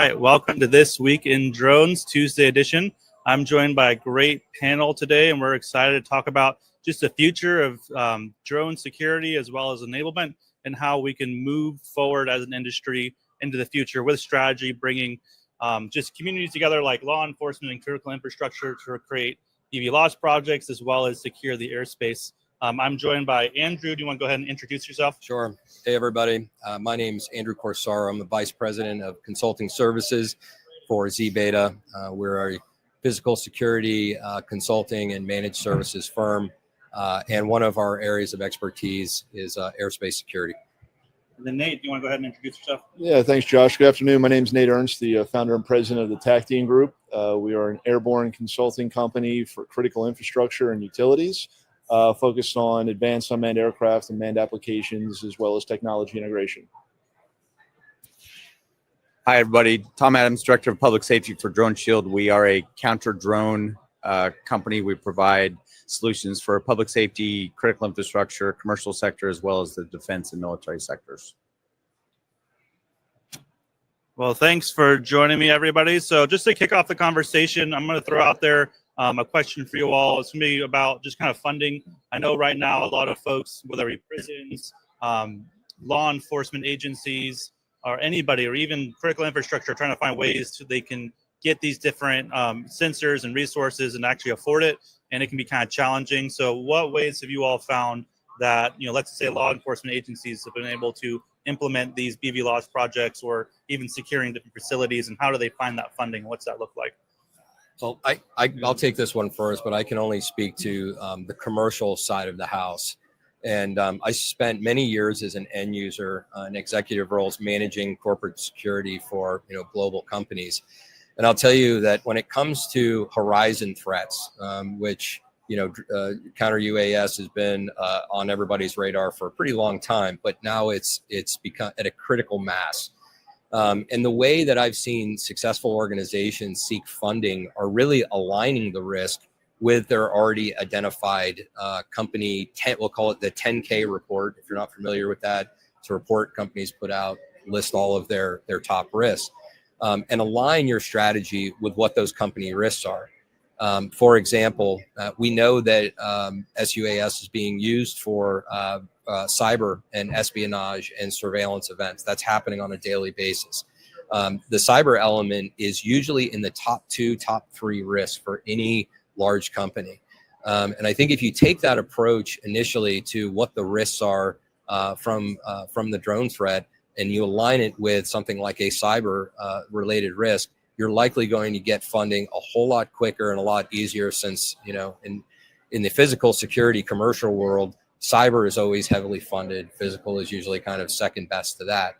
right, welcome to This Week in Drones Tuesday edition. I'm joined by a great panel today, and we're excited to talk about just the future of drone security as well as enablement and how we can move forward as an industry into the future with strategy, bringing just communities together like law enforcement and critical infrastructure to create BVLOS projects as well as secure the airspace. I'm joined by Andrew. Do you want to go ahead and introduce yourself? Sure. Hey, everybody. My name is Andrew Corsaro. I'm the Vice President of Consulting Services for Z-Beta. We're a physical security consulting and managed services firm. And one of our areas of expertise is airspace security. And then Nate, do you want to go ahead and introduce yourself? Yeah, thanks, Josh. Good afternoon. My name is Nate Ernst, the founder and president of the TACTIN Group. We are an airborne consulting company for critical infrastructure and utilities. Focused on advanced unmanned aircraft and manned applications, as well as technology integration. Hi, everybody. Tom Adams, Director of Public Safety for Drone Shield. We are a counter-drone company. We provide solutions for public safety, critical infrastructure, commercial sector, as well as the defense and military sectors. Well, thanks for joining me, everybody. So just to kick off the conversation, I'm going to throw out there a question for you all. It's going to be about just kind of funding. I know right now a lot of folks, whether it be prisons, law enforcement agencies, or anybody, or even critical infrastructure, are trying to find ways so they can get these different sensors and resources and actually afford it. And it can be kind of challenging. So what ways have you all found that, let's say law enforcement agencies have been able to implement these BVLOS projects or even securing different facilities, and how do they find that funding? What's that look like? Well, I'll take this one first, but I can only speak to the commercial side of the house. And I spent many years as an end user in executive roles managing corporate security for global companies. And I'll tell you that when it comes to horizon threats, which Counter-UAS has been on everybody's radar for a pretty long time, but now it's become at a critical mass. And the way that I've seen successful organizations seek funding are really aligning the risk with their already identified company, we'll call it the 10K report. If you're not familiar with that, it's a report companies put out, list all of their top risks, and align your strategy with what those company risks are. For example, we know that SUAS is being used for cyber and espionage and surveillance events. That's happening on a daily basis. The cyber element is usually in the top 2, top 3 risks for any large company. And I think if you take that approach initially to what the risks are from the drone threat, and you align it with something like a cyber related risk, you're likely going to get funding a whole lot quicker and a lot easier, since in the physical security commercial world, cyber is always heavily funded. Physical is usually kind of second best to that.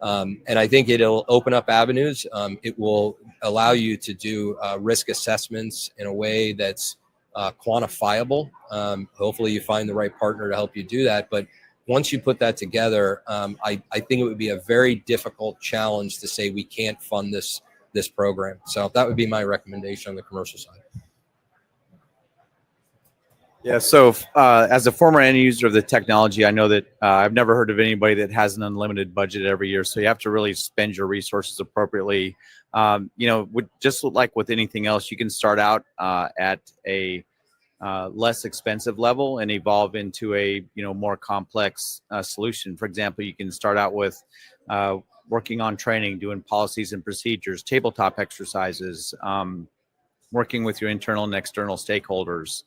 And I think it'll open up avenues. It will allow you to do risk assessments in a way that's quantifiable. Hopefully you find the right partner to help you do that. But once you put that together, I think it would be a very difficult challenge to say we can't fund this program. So that would be my recommendation on the commercial side. Yeah, so as a former end user of the technology, I know that I've never heard of anybody that has an unlimited budget every year. So you have to really spend your resources appropriately. Just like with anything else, you can start out at a less expensive level and evolve into a more complex solution. For example, you can start out with working on training, doing policies and procedures, tabletop exercises, working with your internal and external stakeholders,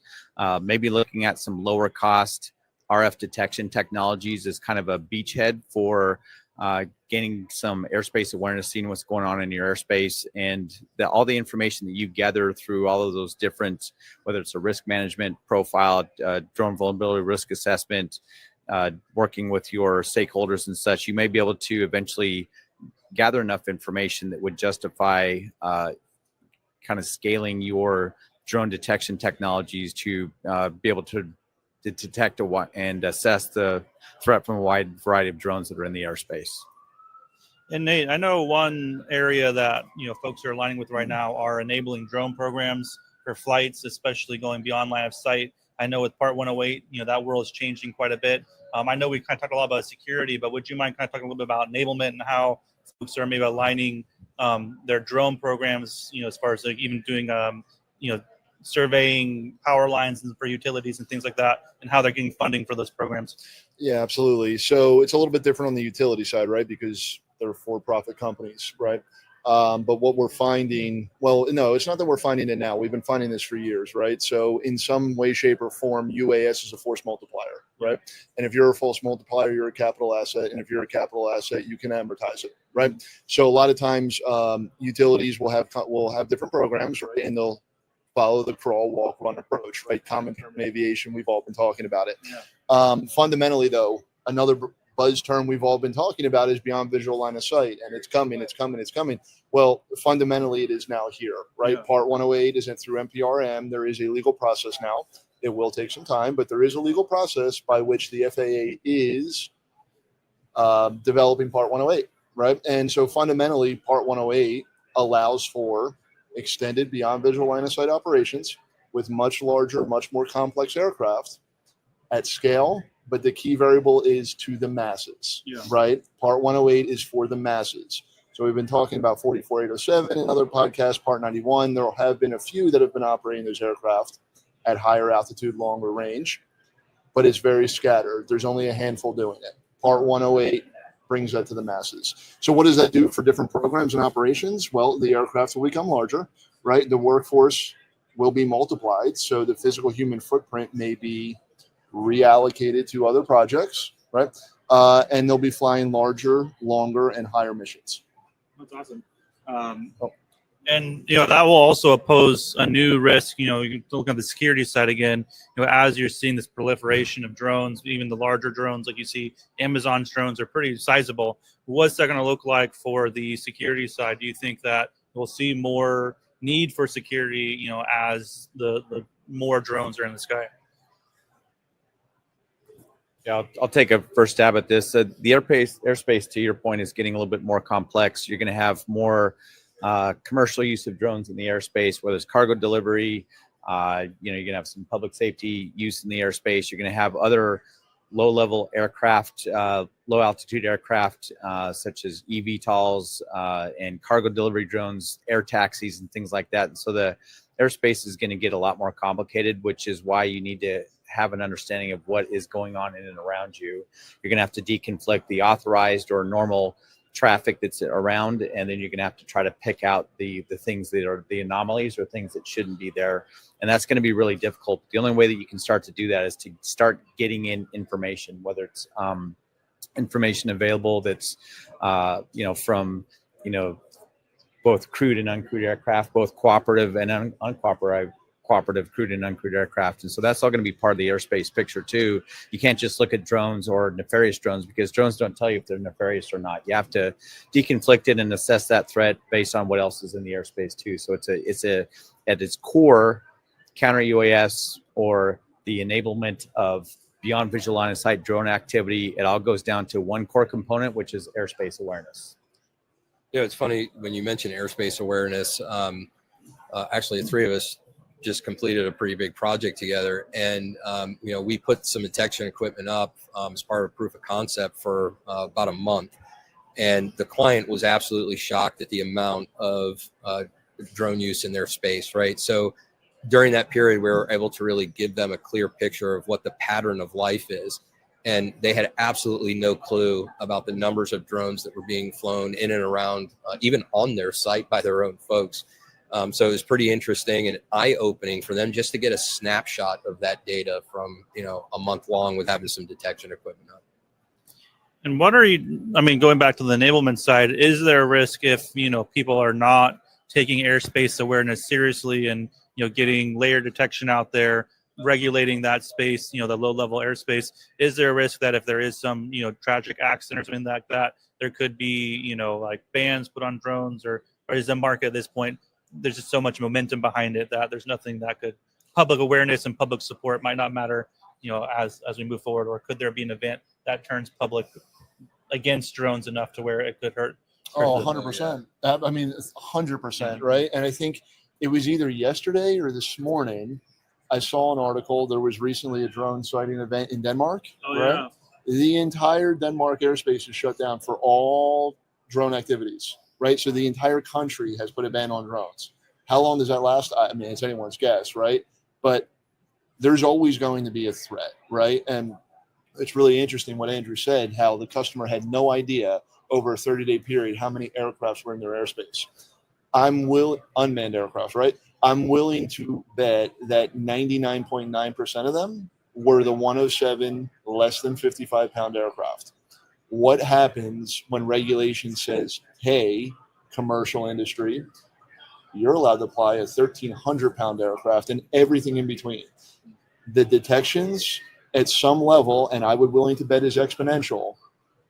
maybe looking at some lower cost RF detection technologies as kind of a beachhead for gaining some airspace awareness, seeing what's going on in your airspace, and all the information that you gather through all of those different, whether it's a risk management profile, drone vulnerability risk assessment, working with your stakeholders and such, you may be able to eventually gather enough information that would justify kind of scaling your drone detection technologies to be able to detect and assess the threat from a wide variety of drones that are in the airspace. And Nate, I know one area that folks are aligning with right now are enabling drone programs for flights, especially going beyond line of sight. I know with Part 108, that world is changing quite a bit. I know we kind of talked a lot about security, but would you mind kind of talking a little bit about enablement and how folks are maybe aligning their drone programs, as far as like even doing, surveying power lines and for utilities and things like that, and how they're getting funding for those programs? Yeah, absolutely. So it's a little bit different on the utility side, right? Because they're for-profit companies, right? But what we're finding, well, no, it's not that we're finding it now. We've been finding this for years, right? So in some way, shape, or form, UAS is a force multiplier, right? And if you're a force multiplier, you're a capital asset. And if you're a capital asset, you can amortize it, right? So a lot of times, utilities will have different programs, right? And they'll follow the crawl, walk, run approach, right? Common term in aviation, we've all been talking about it. Fundamentally, though, another buzz term we've all been talking about is beyond visual line of sight, and it's coming. Well, fundamentally, it is now here, right? Yeah. Part 108 isn't through NPRM. There is a legal process now. It will take some time, but there is a legal process by which the FAA is developing Part 108, right? And so fundamentally, Part 108 allows for extended beyond visual line of sight operations with much larger, much more complex aircraft at scale. But the key variable is to the masses, right? Part 108 is for the masses. So we've been talking about 44807 and other podcasts, Part 91. There have been a few that have been operating those aircraft at higher altitude, longer range, but it's very scattered. There's only a handful doing it. Part 108 brings that to the masses. So what does that do for different programs and operations? Well, the aircraft will become larger, right? The workforce will be multiplied. So the physical human footprint may be reallocated to other projects, right? And they'll be flying larger, longer, and higher missions. That's awesome. And that will also pose a new risk. You can look at the security side again. As you're seeing this proliferation of drones, even the larger drones, like you see, Amazon's drones are pretty sizable. What's that going to look like for the security side? Do you think that we'll see more need for security? As the more drones are in the sky? Yeah, I'll take a first stab at this. The airspace, to your point, is getting a little bit more complex. You're going to have more commercial use of drones in the airspace, whether it's cargo delivery. You're going to have some public safety use in the airspace. You're going to have other low-level aircraft, low-altitude aircraft, such as eVTOLs and cargo delivery drones, air taxis, and things like that. And so the airspace is going to get a lot more complicated, which is why you need to have an understanding of what is going on in and around you. You're going to have to deconflict the authorized or normal traffic that's around, and then you're going to have to try to pick out the things that are the anomalies or things that shouldn't be there. And that's going to be really difficult. The only way that you can start to do that is to start getting in information, whether it's information available that's from both crewed and uncrewed aircraft, both cooperative and uncooperative crewed and uncrewed aircraft. And so that's all going to be part of the airspace picture too. You can't just look at drones or nefarious drones, because drones don't tell you if they're nefarious or not. You have to deconflict it and assess that threat based on what else is in the airspace too. So it's at its core, counter-UAS, or the enablement of beyond visual line of sight drone activity. It all goes down to one core component, which is airspace awareness. It's funny when you mention airspace awareness. Actually, the three of us just completed a pretty big project together, and we put some detection equipment up as part of proof of concept for about a month, and the client was absolutely shocked at the amount of drone use in their space, right? So during that period, we were able to really give them a clear picture of what the pattern of life is, and they had absolutely no clue about the numbers of drones that were being flown in and around, even on their site by their own folks. So it was pretty interesting and eye-opening for them just to get a snapshot of that data from, a month long with having some detection equipment up. And going back to the enablement side, is there a risk if, people are not taking airspace awareness seriously and, getting layer detection out there, regulating that space, the low-level airspace? Is there a risk that if there is some, tragic accident or something like that, there could be, like bans put on drones, or is the market at this point, there's just so much momentum behind it that there's nothing that could, public awareness and public support might not matter, as we move forward? Or could there be an event that turns public against drones enough to where it could hurt? Oh, 100%. I mean, 100%, right? And I think it was either yesterday or this morning, I saw an article. There was recently a drone sighting event in Denmark, right? Yeah. The entire Denmark airspace is shut down for all drone activities. right? So the entire country has put a ban on drones. How long does that last? I mean, it's anyone's guess, right? But there's always going to be a threat, right? And it's really interesting what Andrew said, how the customer had no idea over a 30-day period how many aircrafts were in their airspace. Unmanned aircraft, right? I'm willing to bet that 99.9% of them were the 107 less than 55-pound aircraft. What happens when regulation says, hey, commercial industry, you're allowed to apply a 1,300-pound aircraft and everything in between? The detections at some level, and I would willing to bet is exponential,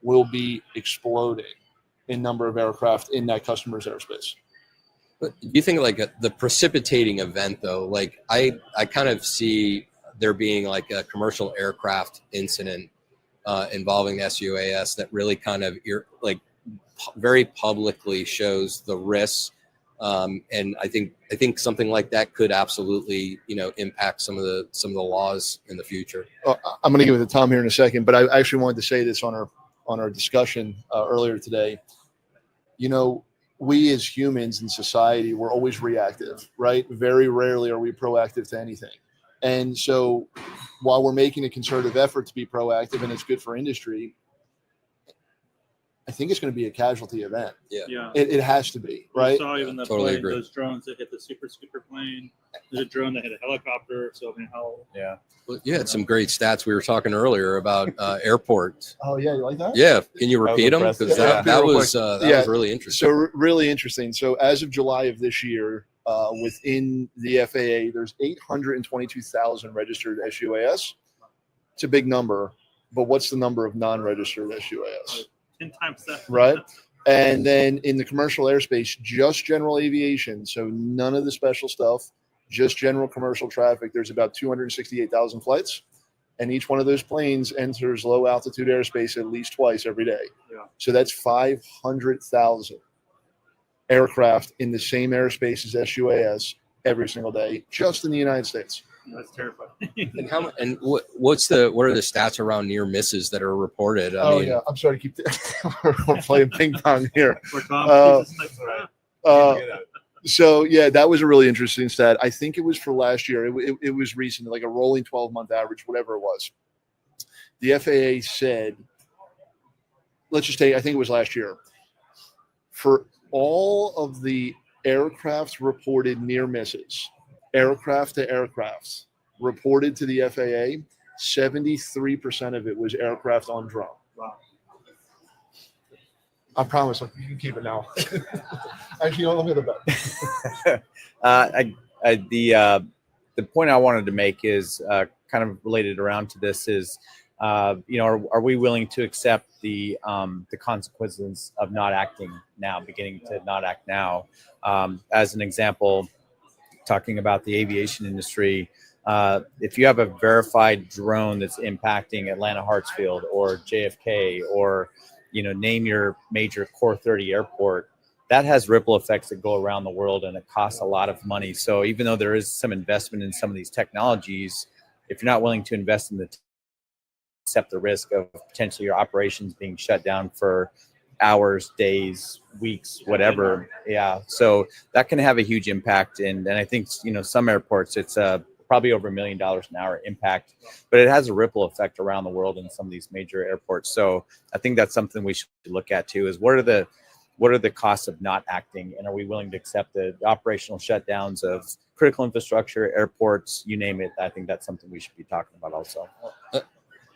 will be exploding in number of aircraft in that customer's airspace. But do you think like the precipitating event though, like I kind of see there being like a commercial aircraft incident involving the SUAS that really kind of very publicly shows the risks. And I think something like that could absolutely, impact some of the laws in the future. I'm going to give it to Tom here in a second, but I actually wanted to say this on our discussion earlier today. We as humans in society, we're always reactive, right? Very rarely are we proactive to anything. And so while we're making a concerted effort to be proactive and it's good for industry, I think it's going to be a casualty event. Yeah. It has to be, right? You saw even the Totally plane, agree. those drones that hit the super scooper plane. There's a drone that hit a helicopter. So I mean, Yeah. Well, you had some great stats. We were talking earlier about airports. Oh yeah, you like that? Yeah. Can you repeat them? impressive. Because Yeah. that was really interesting. So really interesting. So as of July of this year, within the FAA, there's 822,000 registered SUAS. It's a big number, but what's the number of non-registered SUAS? 10 times that. Right. And then in the commercial airspace, just general aviation, so none of the special stuff, just general commercial traffic, there's about 268,000 flights. And each one of those planes enters low altitude airspace at least twice every day. Yeah. So that's 500,000 aircraft in the same airspace as SUAS every single day, just in the United States. That's terrifying. And what are the stats around near misses that are reported? I mean, I'm sorry to keep we're playing ping pong here. We're Tom. So yeah, that was a really interesting stat. I think it was for last year. It was recent, like a rolling 12-month average, whatever it was. The FAA said, let's just say, I think it was last year, for all of the aircraft reported near misses, aircraft to aircraft reported to the FAA, 73% of it was aircraft on drone. Wow. I promise, you can keep it now. Actually, let me go back. The point I wanted to make is kind of related around to this is, are we willing to accept the consequences of not acting now, beginning to not act now? As an example, talking about the aviation industry, if you have a verified drone that's impacting Atlanta Hartsfield or JFK or name your major Core 30 airport, that has ripple effects that go around the world, and it costs a lot of money. So even though there is some investment in some of these technologies, if you're not willing to invest in accept the risk of potentially your operations being shut down for hours, days, weeks, whatever. Yeah. So that can have a huge impact. And I think, some airports, it's probably over $1 million an hour impact, but it has a ripple effect around the world in some of these major airports. So I think that's something we should look at too, is what are the costs of not acting? And are we willing to accept the operational shutdowns of critical infrastructure, airports, you name it? I think that's something we should be talking about also.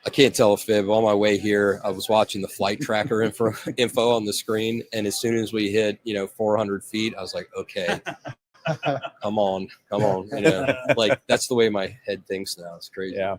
I can't tell a fib. On my way here, I was watching the flight tracker info on the screen, and as soon as we hit 400 feet, I was like, okay, come on. Like that's the way my head thinks now. It's crazy. Yeah.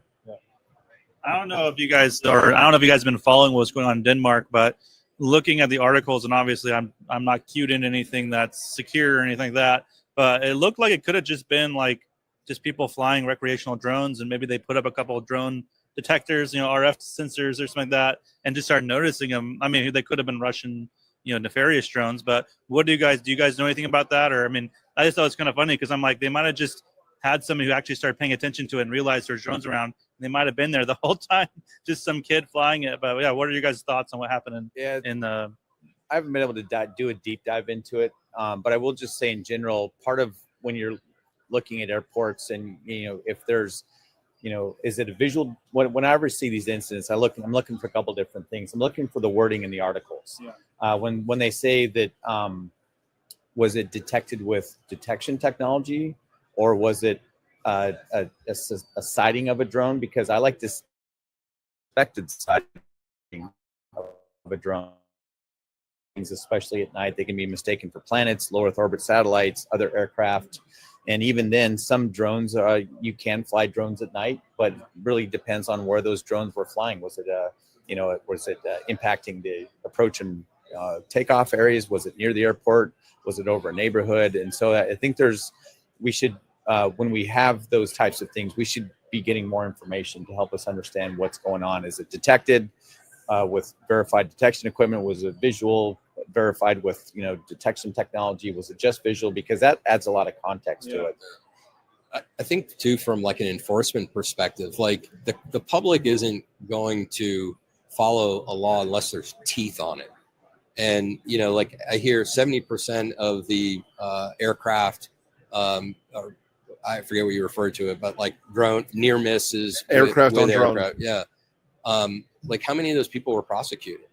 I don't know if you guys have been following what's going on in Denmark, but looking at the articles, and obviously I'm not cued in anything that's secure or anything like that, but it looked like it could have just been like just people flying recreational drones, and maybe they put up a couple of drone detectors, RF sensors or something like that, and just start noticing them. I mean, they could have been Russian, nefarious drones, but do you guys know anything about that? Or, I mean, I just thought it's kind of funny because I'm like, they might have just had somebody who actually started paying attention to it and realized there's drones around. And they might have been there the whole time, just some kid flying it. But yeah, what are your guys' thoughts on what happened in the haven't been able to do a deep dive into it, but I will just say in general, part of when you're looking at airports and if there's is it a visual? Whenever I see these incidents, I'm looking for a couple different things. I'm looking for the wording in the articles. Yeah. When they say that was it detected with detection technology, or was it a sighting of a drone? Because I like this suspected sighting of a drone, especially at night. They can be mistaken for planets, low Earth orbit satellites, other aircraft. And even then, some drones, you can fly drones at night, but it really depends on where those drones were flying. Was it, impacting the approach and takeoff areas? Was it near the airport? Was it over a neighborhood? And so I think we should, when we have those types of things, we should be getting more information to help us understand what's going on. Is it detected with verified detection equipment? Was it visual? Verified with detection technology? Was it just visual? Because that adds a lot of context to it. I think too, from like an enforcement perspective, like the public isn't going to follow a law unless there's teeth on it. And like I hear 70% of the aircraft, or I forget what you referred to it, but like drone near misses, aircraft on drone. Yeah. Like how many of those people were prosecuted?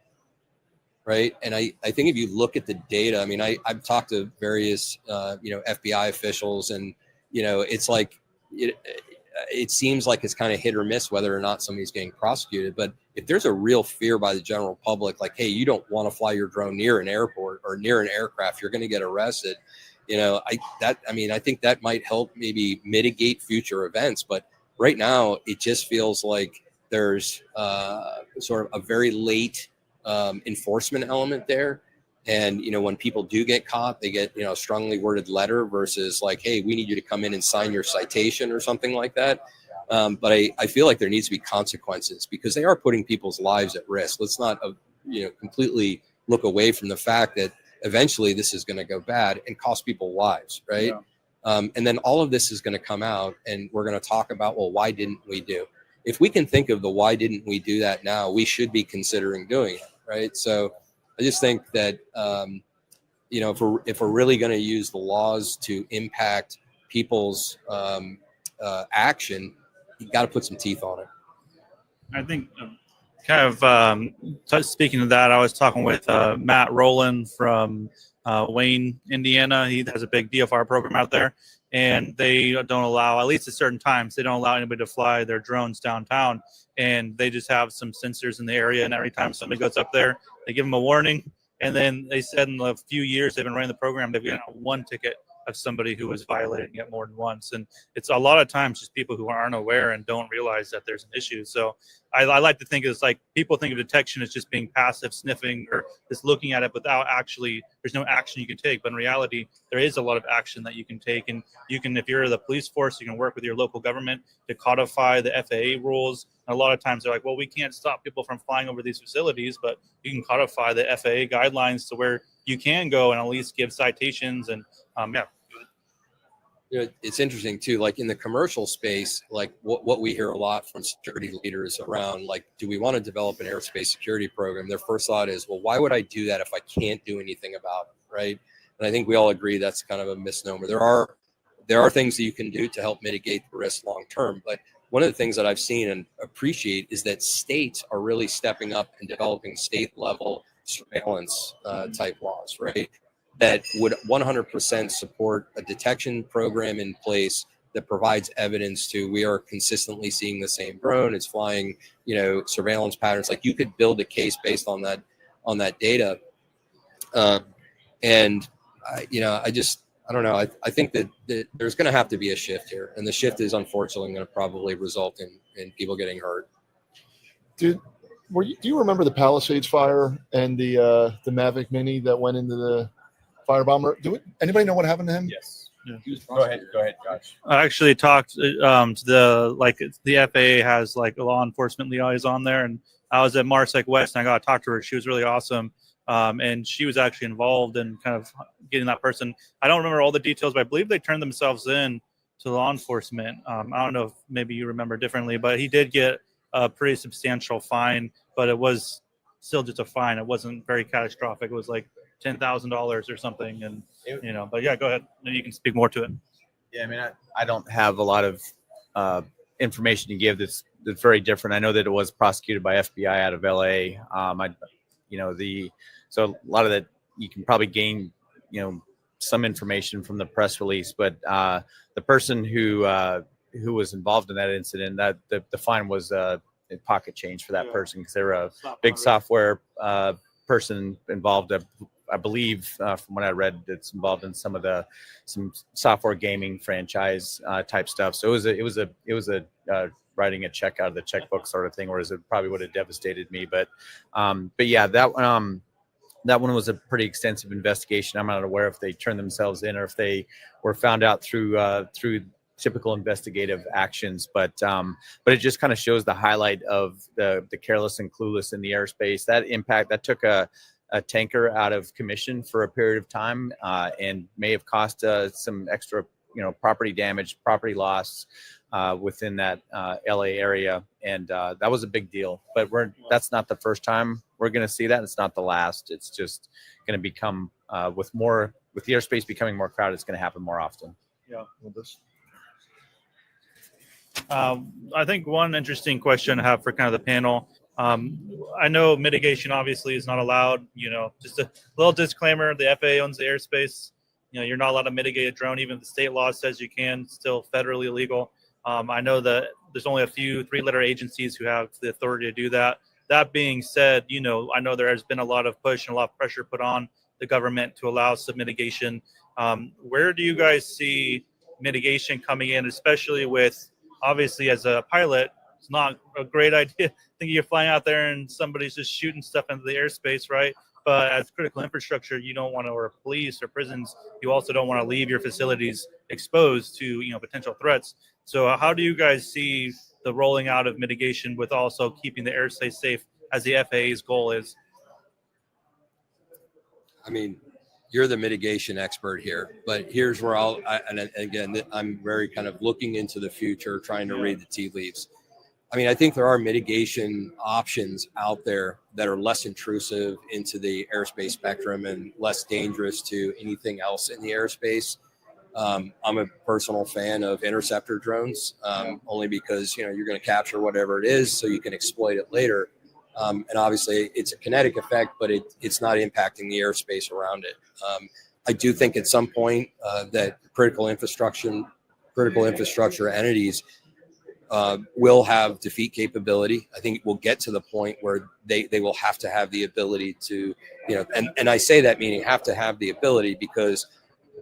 Right. And I think if you look at the data, I mean, I've talked to various, FBI officials, and, it's like, it seems like it's kind of hit or miss whether or not somebody's getting prosecuted. But if there's a real fear by the general public, like, hey, you don't want to fly your drone near an airport or near an aircraft, you're going to get arrested. I think that might help maybe mitigate future events. But right now, it just feels like there's sort of a very late enforcement element there. And when people do get caught, they get a strongly worded letter versus like, hey, we need you to come in and sign your citation or something like that. But I feel like there needs to be consequences, because they are putting people's lives at risk. Let's not completely look away from the fact that eventually this is going to go bad and cost people lives, right? Yeah. And then all of this is going to come out, and we're going to talk about, well, why didn't we do? If we can think of the why didn't we do that now, we should be considering doing it. Right. So I just think that, if we're really going to use the laws to impact people's action, you got to put some teeth on it. I think speaking of that, I was talking with Matt Rowland from Wayne, Indiana. He has a big DFR program out there, and they don't allow, at least at certain times, they don't allow anybody to fly their drones downtown. And they just have some sensors in the area, and every time somebody goes up there, they give them a warning. And then they said in a few years they've been running the program, they've gotten one ticket of somebody who was violating it more than once. And it's a lot of times just people who aren't aware and don't realize that there's an issue. So I like to think it's like people think of detection as just being passive sniffing or just looking at it without actually, there's no action you can take. But in reality, there is a lot of action that you can take. And you can, if you're the police force, you can work with your local government to codify the FAA rules. And a lot of times they're like, well, we can't stop people from flying over these facilities, but you can codify the FAA guidelines to where you can go and at least give citations. And it's interesting too, like in the commercial space, like what we hear a lot from security leaders around, like, do we want to develop an airspace security program? Their first thought is, well, why would I do that if I can't do anything about it, right? And I think we all agree that's kind of a misnomer. There are things that you can do to help mitigate the risk long term, but one of the things that I've seen and appreciate is that states are really stepping up and developing state level surveillance type laws, right? That would 100% support a detection program in place that provides evidence to, we are consistently seeing the same drone. It's flying, surveillance patterns. Like you could build a case based on that data. I don't know. I think that there's going to have to be a shift here, and the shift is unfortunately going to probably result in people getting hurt. Do you remember the Palisades fire and the Mavic Mini that went into the firebomber? Anybody know what happened to him? yes. Yeah. Go ahead, Josh. I actually talked to the FAA has like a law enforcement liaison there, and I was at Marsec West and I got to talk to her. She was really awesome. And she was actually involved in kind of getting that person. I don't remember all the details, but I believe they turned themselves in to law enforcement. I don't know if maybe you remember differently, but he did get a pretty substantial fine, but it was still just a fine. It wasn't very catastrophic. It was like $10,000 or something. And, but yeah, go ahead. Maybe you can speak more to it. Yeah, I mean, I don't have a lot of information to give that's very different. I know that it was prosecuted by FBI out of LA. So a lot of that you can probably gain, some information from the press release, but the person who was involved in that incident, that the fine was pocket change for that person, because they were a big software person involved. I believe from what I read, it's involved in some software gaming franchise type stuff. So it was a writing a check out of the checkbook sort of thing, whereas it probably would have devastated me. But yeah, that one was a pretty extensive investigation. I'm not aware if they turned themselves in or if they were found out through typical investigative actions. But it just kind of shows the highlight of the careless and clueless in the airspace. That took a tanker out of commission for a period of time, and may have cost some extra, property damage, property loss within that LA area, and that was a big deal. But that's not the first time we're going to see that. It's not the last. It's just going to become with the airspace becoming more crowded, it's going to happen more often. Yeah. I think one interesting question I have for kind of the panel. I know mitigation obviously is not allowed. Just a little disclaimer: the FAA owns the airspace. You're not allowed to mitigate a drone, even if the state law says you can. Still federally illegal. I know that there's only a few three-letter agencies who have the authority to do that. That being said, I know there has been a lot of push and a lot of pressure put on the government to allow some mitigation. Where do you guys see mitigation coming in, especially with, obviously, as a pilot, it's not a great idea thinking you're flying out there and somebody's just shooting stuff into the airspace, right? But as critical infrastructure, you don't want to, or police or prisons, you also don't want to leave your facilities exposed to, potential threats. So how do you guys see the rolling out of mitigation with also keeping the airspace safe, as the FAA's goal is? I mean, you're the mitigation expert here, but here's where I'm very kind of looking into the future, trying to read the tea leaves. I mean, I think there are mitigation options out there that are less intrusive into the airspace spectrum and less dangerous to anything else in the airspace. I'm a personal fan of interceptor drones, only because, you're going to capture whatever it is so you can exploit it later. And obviously it's a kinetic effect, but it's not impacting the airspace around it. I do think at some point that critical infrastructure entities will have defeat capability. I think we'll get to the point where they will have to have the ability to, and I say that meaning have to have the ability because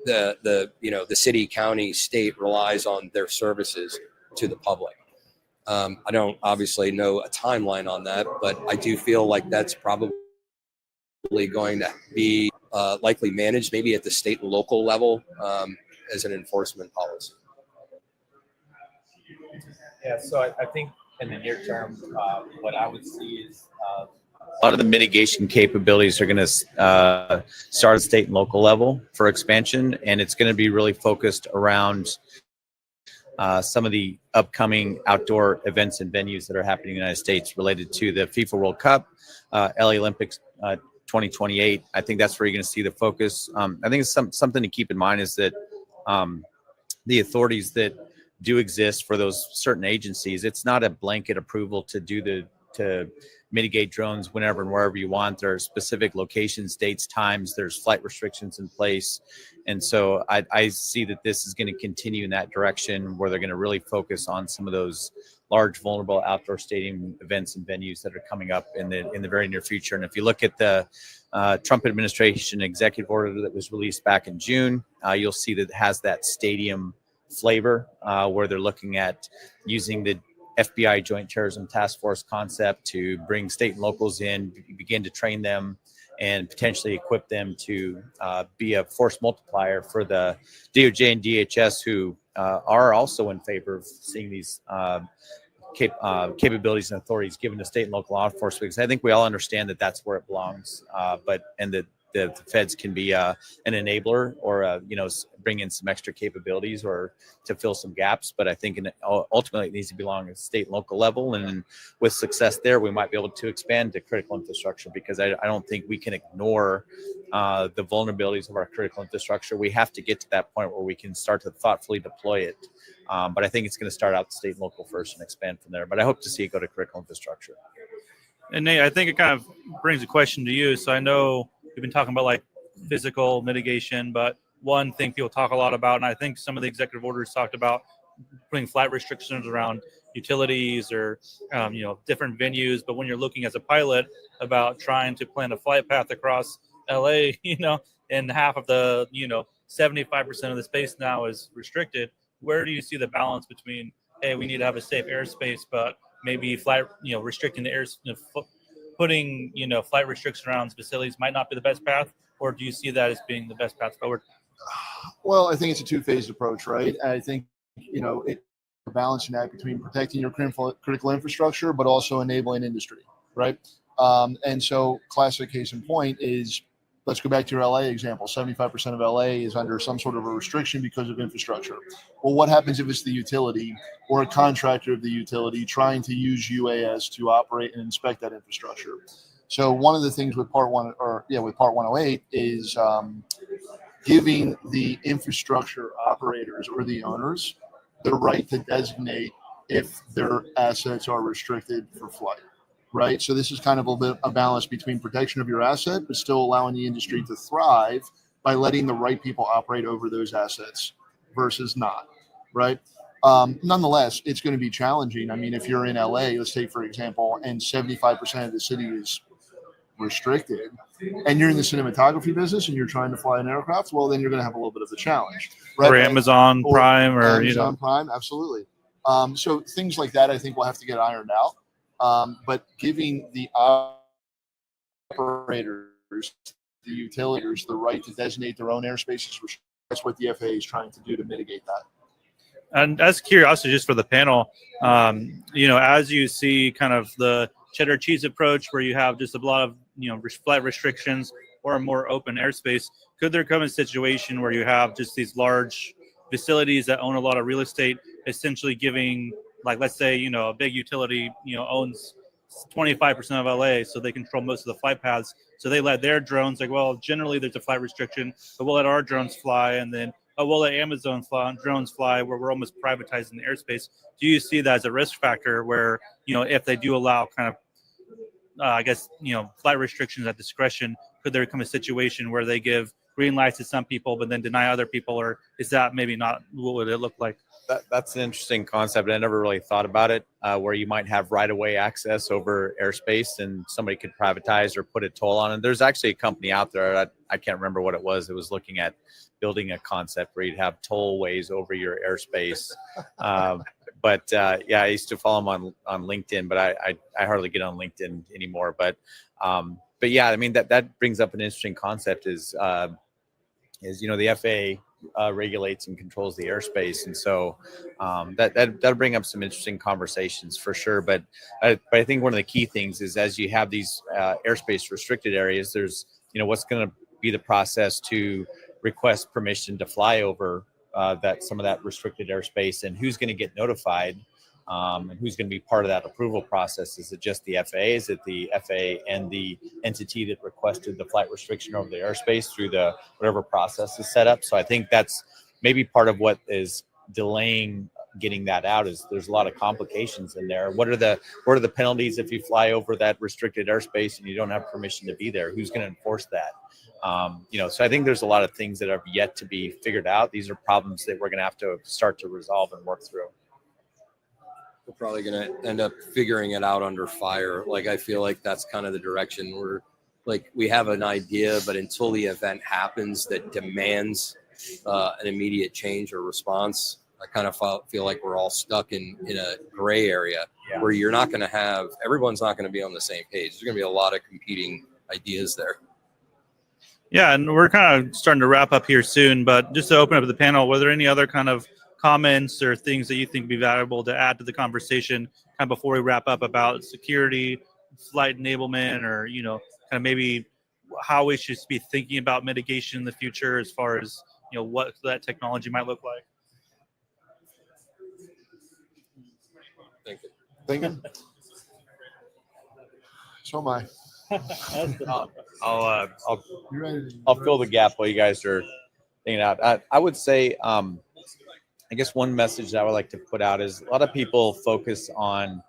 the city, county, state relies on their services to the public. I don't obviously know a timeline on that, but I do feel like that's probably going to be likely managed maybe at the state and local level as an enforcement policy. Yeah, so I think in the near term, what I would see is a lot of the mitigation capabilities are going to start at state and local level for expansion, and it's going to be really focused around some of the upcoming outdoor events and venues that are happening in the United States related to the FIFA World Cup, LA Olympics 2028. I think that's where you're going to see the focus. I think it's something to keep in mind is that the authorities that do exist for those certain agencies, it's not a blanket approval to mitigate drones whenever and wherever you want. There are specific locations, dates, times, there's flight restrictions in place. And so I see that this is going to continue in that direction where they're going to really focus on some of those large, vulnerable outdoor stadium events and venues that are coming up in the very near future. And if you look at the Trump administration executive order that was released back in June, you'll see that it has that stadium flavor where they're looking at using the FBI Joint Terrorism Task Force concept to bring state and locals in, begin to train them, and potentially equip them to be a force multiplier for the DOJ and DHS, who are also in favor of seeing these capabilities and authorities given to state and local law enforcement. Because I think we all understand that that's where it belongs, and that the feds can be an enabler or bring in some extra capabilities or to fill some gaps. But I think ultimately it needs to belong at the state and local level, and with success there, we might be able to expand to critical infrastructure, because I don't think we can ignore the vulnerabilities of our critical infrastructure. We have to get to that point where we can start to thoughtfully deploy it. But I think it's going to start out state and local first and expand from there. But I hope to see it go to critical infrastructure. And Nate, I think it kind of brings a question to you. So I know you've been talking about like physical mitigation, but one thing people talk a lot about, and I think some of the executive orders talked about putting flight restrictions around utilities or different venues. But when you're looking as a pilot about trying to plan a flight path across LA, and half of the 75% of the space now is restricted, where do you see the balance between, hey, we need to have a safe airspace, but maybe restricting the air, putting flight restrictions around facilities might not be the best path, or do you see that as being the best path forward? Well, I think it's a two-phased approach, right? I think it's a balancing act between protecting your critical infrastructure, but also enabling industry, right? And so, classic case in point is, let's go back to your LA example. 75% of LA is under some sort of a restriction because of infrastructure. Well, what happens if it's the utility or a contractor of the utility trying to use UAS to operate and inspect that infrastructure? So one of the things with Part 108 is giving the infrastructure operators or the owners the right to designate if their assets are restricted for flight. Right. So this is kind of a balance between protection of your asset, but still allowing the industry to thrive by letting the right people operate over those assets versus not. Right. Nonetheless, it's going to be challenging. I mean, if you're in LA, let's take, for example, and 75% of the city is restricted, and you're in the cinematography business and you're trying to fly an aircraft, well, then you're going to have a little bit of a challenge. Right? Or Amazon Prime or Amazon Prime. Absolutely. So things like that, I think, will have to get ironed out. But giving the operators, the utilities, the right to designate their own airspaces, that's what the FAA is trying to do to mitigate that. And as curiosity, just for the panel, as you see kind of the cheddar cheese approach where you have just a lot of, flight restrictions or a more open airspace, could there come a situation where you have just these large facilities that own a lot of real estate essentially giving, like, let's say, a big utility, owns 25% of LA, so they control most of the flight paths. So they let their drones, like, well, generally there's a flight restriction, but we'll let our drones fly, and then we'll let Amazon drones fly, where we're almost privatizing the airspace. Do you see that as a risk factor where, if they do allow kind of, flight restrictions at discretion, could there come a situation where they give green lights to some people, but then deny other people, or is that maybe not what would it look like? That's an interesting concept. I never really thought about it, where you might have right-of-way access over airspace and somebody could privatize or put a toll on it. There's actually a company out there, I can't remember what it was. It was looking at building a concept where you'd have tollways over your airspace. But I used to follow them on LinkedIn, but I hardly get on LinkedIn anymore. But yeah, I mean, that brings up an interesting concept is the FAA regulates and controls the airspace, and so that'll bring up some interesting conversations for sure. But I think one of the key things is, as you have these airspace restricted areas, there's what's going to be the process to request permission to fly over some of that restricted airspace, and who's going to get notified, and who's going to be part of that approval process. Is it just the FAA? Is it the FAA and the entity that requested the flight restriction over the airspace through the whatever process is set up? So I think that's maybe part of what is delaying getting that out, is there's a lot of complications in there. What are the penalties if you fly over that restricted airspace and you don't have permission to be there? Who's going to enforce that? So I think there's a lot of things that have yet to be figured out. These are problems that we're going to have to start to resolve and work through. We're probably going to end up figuring it out under fire. Like, I feel like that's kind of the direction we have an idea, but until the event happens that demands an immediate change or response, I kind of feel like we're all stuck in a gray area where everyone's not going to be on the same page. There's going to be a lot of competing ideas there. Yeah, and we're kind of starting to wrap up here soon, but just to open up the panel, were there any other kind of comments or things that you think would be valuable to add to the conversation kind of before we wrap up about security, flight enablement, or, kind of maybe how we should be thinking about mitigation in the future, as far as what that technology might look like. Thinking. So am I. I'll fill the gap while you guys are thinking out. I would say, I guess one message that I would like to put out is a lot of people focus on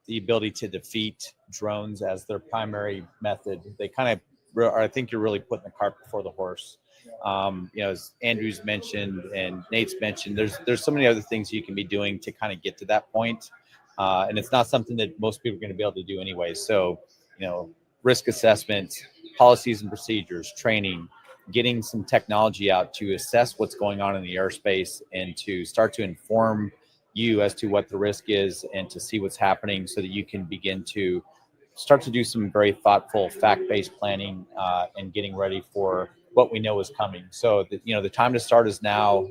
the ability to defeat drones as their primary method. They kind of, I think you're really putting the cart before the horse. As Andrew's mentioned and Nate's mentioned, there's so many other things you can be doing to kind of get to that point. And it's not something that most people are going to be able to do anyway. So, risk assessment, policies and procedures, training, getting some technology out to assess what's going on in the airspace and to start to inform you as to what the risk is and to see what's happening so that you can begin to start to do some very thoughtful fact-based planning and getting ready for what we know is coming. So, the time to start is now.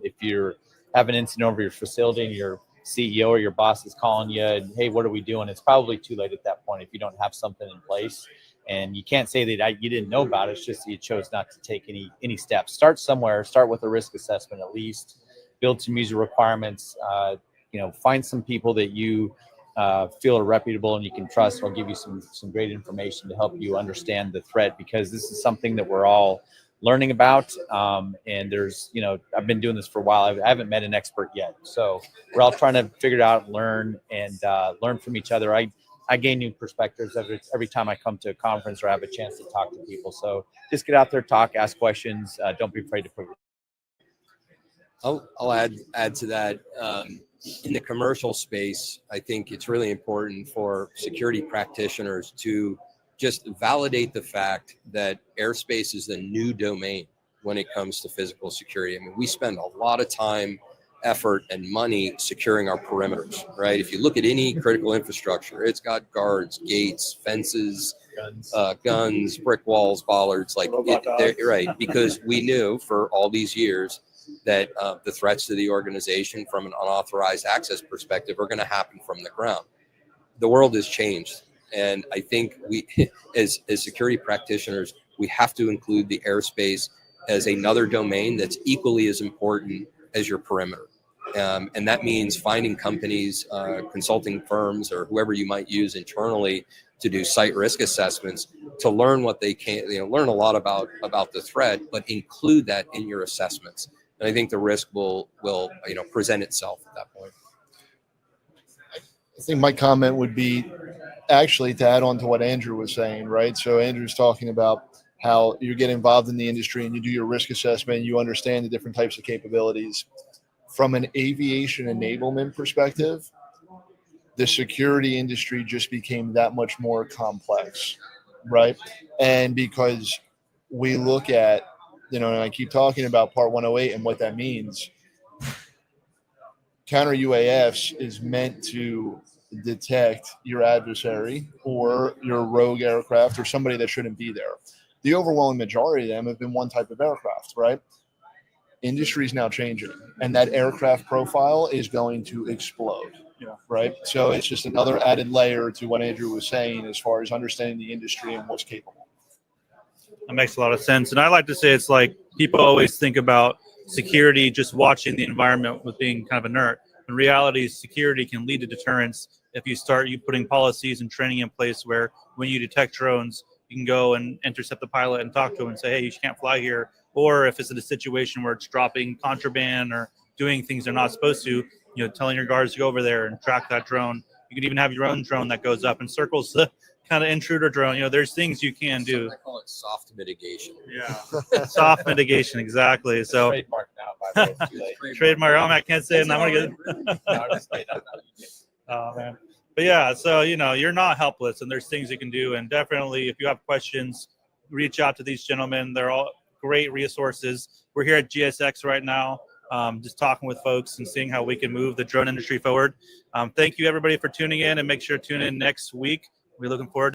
If you have an incident over your facility and your CEO or your boss is calling you and, hey, what are we doing? It's probably too late at that point if you don't have something in place. And you can't say that you didn't know about it. It's just that you chose not to take any steps. Start somewhere. Start with a risk assessment at least. Build some user requirements. Find some people that you feel are reputable and you can trust. Will give you some great information to help you understand the threat, because this is something that we're all learning about. And there's, I've been doing this for a while. I haven't met an expert yet. So we're all trying to figure it out, learn from each other. I gain new perspectives every time I come to a conference or have a chance to talk to people. So just get out there, talk, ask questions. Don't be afraid to put. I'll add to that. In the commercial space, I think it's really important for security practitioners to just validate the fact that airspace is the new domain when it comes to physical security. I mean, we spend a lot of time, effort, and money securing our perimeters, right? If you look at any critical infrastructure, it's got guards, gates, fences, guns, brick walls, bollards, right? Because we knew for all these years that the threats to the organization from an unauthorized access perspective are going to happen from the ground. The world has changed. And I think we, as security practitioners, we have to include the airspace as another domain that's equally as important as your perimeter. And that means finding companies, consulting firms, or whoever you might use internally to do site risk assessments to learn what they can, learn a lot about the threat, but include that in your assessments. And I think the risk will present itself at that point. I think my comment would be actually to add on to what Andrew was saying, right? So Andrew's talking about how you get involved in the industry and you do your risk assessment, you understand the different types of capabilities. From an aviation enablement perspective, the security industry just became that much more complex, right? And because we look at, and I keep talking about Part 108 and what that means, Counter-UAS is meant to detect your adversary or your rogue aircraft or somebody that shouldn't be there. The overwhelming majority of them have been one type of aircraft, right? Industry is now changing, and that aircraft profile is going to explode, right? So it's just another added layer to what Andrew was saying as far as understanding the industry and what's capable. That makes a lot of sense. And I like to say it's like people always think about security just watching the environment with being kind of inert. In reality, security can lead to deterrence if you start putting policies and training in place where when you detect drones, you can go and intercept the pilot and talk to him and say, hey, you can't fly here. Or if it's in a situation where it's dropping contraband or doing things they're not supposed to, telling your guards to go over there and track that drone. You can even have your own drone that goes up and circles the kind of intruder drone. There's things you can do. I call it soft mitigation. Yeah, soft mitigation, exactly. So Trademark now, by the way. Trademark. Oh, I can't say it. I'm gonna get. Oh man. But yeah, so you're not helpless, and there's things you can do. And definitely, if you have questions, reach out to these gentlemen. They're all great resources. We're here at GSX right now, just talking with folks and seeing how we can move the drone industry forward. Thank you, everybody, for tuning in, and make sure to tune in next week. We're looking forward